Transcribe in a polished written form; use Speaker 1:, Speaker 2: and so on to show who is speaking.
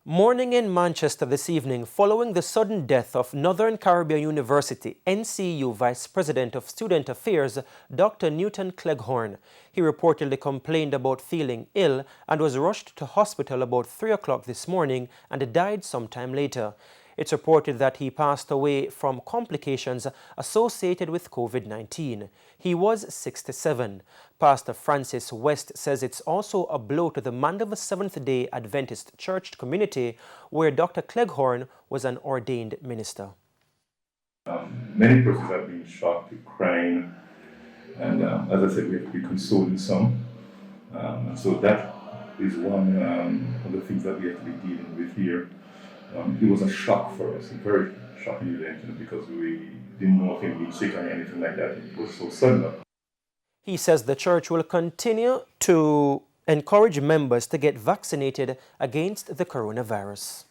Speaker 1: Mourning in Manchester this evening following the sudden death of Northern Caribbean University NCU Vice President of Student Affairs Dr. Newton Cleghorn. He reportedly complained about feeling ill and was rushed to hospital about 3 o'clock this morning and died sometime later. It's reported that he passed away from complications associated with COVID-19. He was 67. Pastor Francis West says it's also a blow to the Mandeville Seventh-day Adventist Church community where Dr. Cleghorn was an ordained minister.
Speaker 2: Many persons have been shocked, crying, and as I said, we have to be consoling some. So that is one of the things that we have to be dealing with here. It was a shock for us, a very shocking event, because we didn't know if he was sick or anything like that. It was so sudden.
Speaker 1: He says the church will continue to encourage members to get vaccinated against the coronavirus.